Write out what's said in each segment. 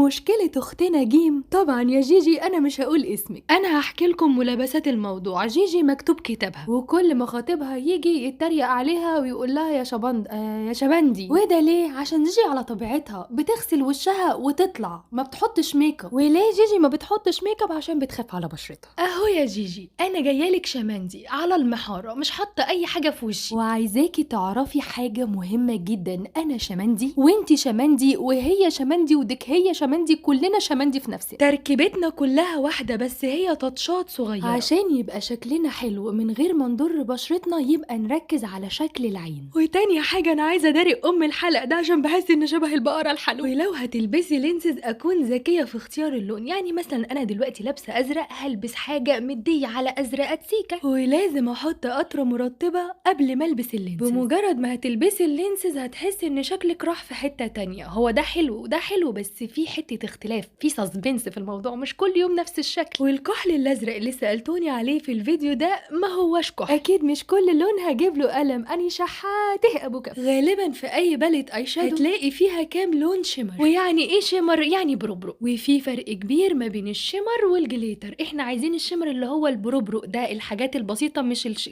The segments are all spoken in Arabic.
مشكلة اختنا جيم. طبعا يا جيجي انا مش هقول اسمك، انا هحكي لكم ملابسات الموضوع. جيجي مكتوب كتابها، وكل ما خطيبها يجي يتريق عليها ويقول لها يا شبند يا شبندي. وده ليه؟ عشان جيجي على طبيعتها بتغسل وشها وتطلع، ما بتحطش ميك اب. وليه جيجي ما بتحطش ميك اب؟ عشان بتخاف على بشرتها. اهو يا جيجي انا جايالك شمندي على المحاره، مش حاطه اي حاجه في وشي، وعايزاكي تعرفي حاجه مهمه جدا. انا شمندي وانتي شمندي وهي شمندي ودك هي شمندي، كلنا شمندي في نفسنا، تركيبتنا كلها واحده، بس هي تاتشات صغيره عشان يبقى شكلنا حلو من غير ما نضر بشرتنا. يبقى نركز على شكل العين. وتاني حاجه انا عايزه اداري الحلق ده عشان بحس ان شبه البقره الحلوه. ولو هتلبسي لينسز اكون ذكيه في اختيار اللون. يعني مثلا انا دلوقتي لابسه ازرق، هلبس حاجه مديه على ازرق سيكه، ولازم احط قطره مرطبه قبل ما البس اللينسز. بمجرد ما هتلبسي اللينسز هتحسي ان شكلك راح في حته تانية. هو ده حلو وده حلو، بس في حته اختلاف، في سسبنس في الموضوع، مش كل يوم نفس الشكل. والكحل الازرق اللي سالتوني عليه في الفيديو ده ما هوش كحل، اكيد مش كل لون هجيب له قلم، اني شحاته ابو كف. غالبا في اي باليت اي شادو هتلاقي فيها كام لون شمر. ويعني ايه شمر؟ يعني بروبرو. وفي فرق كبير ما بين الشمر والجليتر. احنا عايزين الشمر اللي هو البروبرو ده، الحاجات البسيطه، مش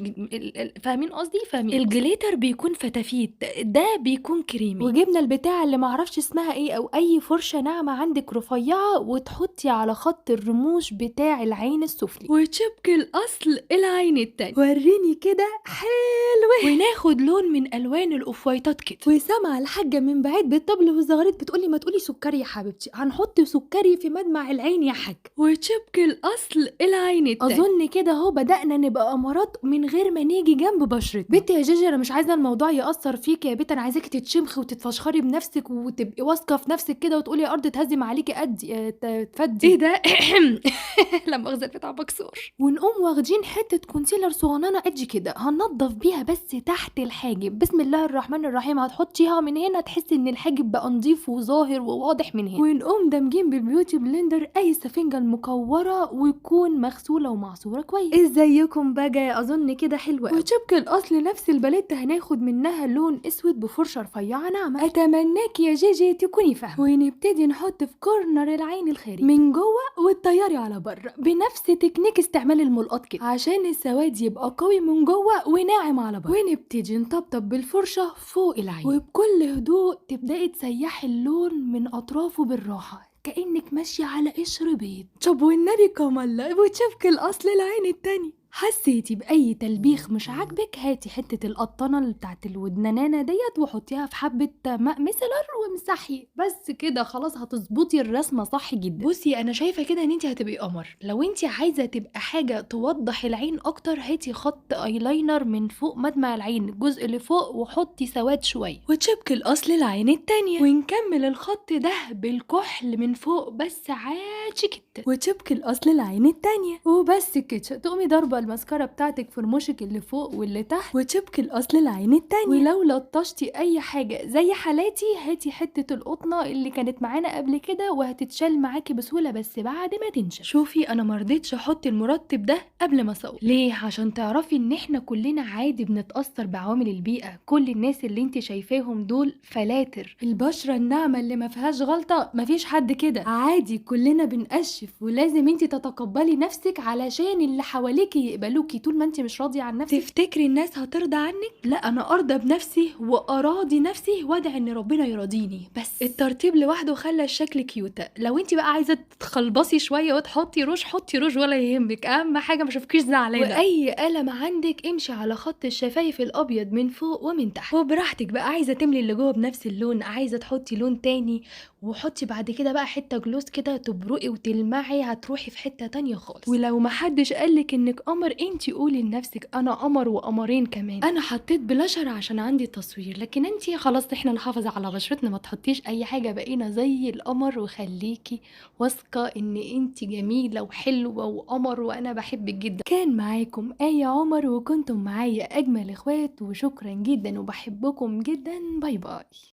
فاهمين قصدي؟ فاهمين. الجليتر بيكون فتافيت، ده بيكون كريمي. وجبنا البتاع اللي معرفش اسمها ايه، او اي فرشه ناعمه عندك رفيعه وتحطي على خط الرموش بتاع العين السفلي، وتشبكي الاصل العين التاني. وريني كده، حلوه. وناخد لون من الوان الاوفوايتات كده. وسامعه الحاجه من بعيد بالطبل والزغاريت بتقولي ما تقولي سكري يا حبيبتي، هنحط سكري في مدمع العين يا حاج. وتشبكي الاصل العين التاني. اظن كده اهو بدأنا نبقى امارات من غير ما نيجي جنب بشرتنا. بنتي يا جيجي انا مش عايزه الموضوع يأثر فيك يا بنت، انا عايزاكي تتشمخي وتتفشخري بنفسك وتبقي واثقه في نفسك كده، وتقولي يا ارض تهزم عليكي قدي تفدي. ايه ده؟ لما اغزل بتاع مكسور. ونقوم واخدين حته كونسيلر صغننه ادجي كده، هننضف بيها بس تحت الحاجب. بسم الله الرحمن الرحيم. هتحطيها من هنا تحسي ان الحاجب بقى نضيف وظاهر وواضح من هنا. ونقوم دامجين بالبيوتي بلندر اي سفنجه المكوره ويكون مغسوله ومعصوره كويس. ازيكم بقى؟ اظن كده حلوه. وشبك الاصل نفس الباليت هناخد منها لون اسود بفرشه رفيعه ناعمه. اتمناك يا جيجي تكوني فاهمه. ونبتدي نحط في كورنر العين الخارجي من جوه والطياري على بره، بنفس تكنيك استعمال الملقط كده، عشان السواد يبقى قوي من جوه وناعم على بره. ونبتدي نطبطب بالفرشه فوق العين، وبكل هدوء تبداي تسيحي اللون من اطرافه بالراحه كأنك ماشية على قشر بيض. طب والنبي كمالة وتشبك الأصل العين التاني. حسيتي بأي تلبيخ مش عاجبك، هاتي حتة القطنة اللي بتاعت الودنانانة ديت وحطيها في حبة ماء مسلر وامسحي، بس كده خلاص هتظبطي الرسمة صح جدا. بصي أنا شايفة كده إن انتي هتبقي قمر. لو انتي عايزة تبقى حاجة توضح العين أكتر، هاتي خط أيلاينر من فوق مدمع العين الجزء اللي فوق وحطي سواد شوية، وتشبك الأصل العين التانية. ونكمل الخط ده بالكحل من فوق بس عادي جدا، وتشبك الأصل العين التانية. وبس كده تقومي ضربة الماسكارا بتاعتك في رموشك اللي فوق واللي تحت وتشبك الاصل العين التانية. ولو لطشتي اي حاجه زي حالاتي، هاتي حته القطنه اللي كانت معانا قبل كده وهتتشال معاكي بسهوله، بس بعد ما تنشف. شوفي انا مرضتش احط المرطب ده قبل ما اصور. ليه؟ عشان تعرفي ان احنا كلنا عادي بنتاثر بعوامل البيئه. كل الناس اللي انت شايفاهم دول فلاتر، البشره الناعمه اللي ما فيهاش غلطه، مفيش حد كده، عادي كلنا بنقشف. ولازم انت تتقبلي نفسك علشان اللي حواليكي يقبلوكي. طول ما انت مش راضيه عن نفسك تفتكري الناس هترضى عنك؟ لا، انا ارضى بنفسي واراضي نفسي وادعي ان ربنا يراضيني. بس الترتيب لوحده خلى الشكل كيوتة. لو انت بقى عايزه تخلبصي شويه وتحطي روج، حطي روج ولا يهمك، اهم حاجه ما اشوفكيش زعلانه. واي قلم عندك امشي على خط الشفايف الابيض من فوق ومن تحت، وبراحتك بقى. عايزه تملي اللي جوه بنفس اللون، عايزه تحطي لون تاني، وحطي بعد كده بقى حته جلوس كده تبرقي وتلمعي، هتروحي في حته تانية خالص. ولو محدش قالك انك قمر، انتي قولي لنفسك انا قمر وقمرين كمان. انا حطيت بلاشر عشان عندي تصوير، لكن انتي خلاص احنا نحافظ على بشرتنا، ما تحطيش اي حاجه، بقينا زي القمر. وخليكي واثقه ان انتي جميله وحلوه وقمر، وانا بحبك جدا. كان معاكم آية عمر، وكنتم معايا اجمل اخوات، وشكرا جدا وبحبكم جدا. باي باي.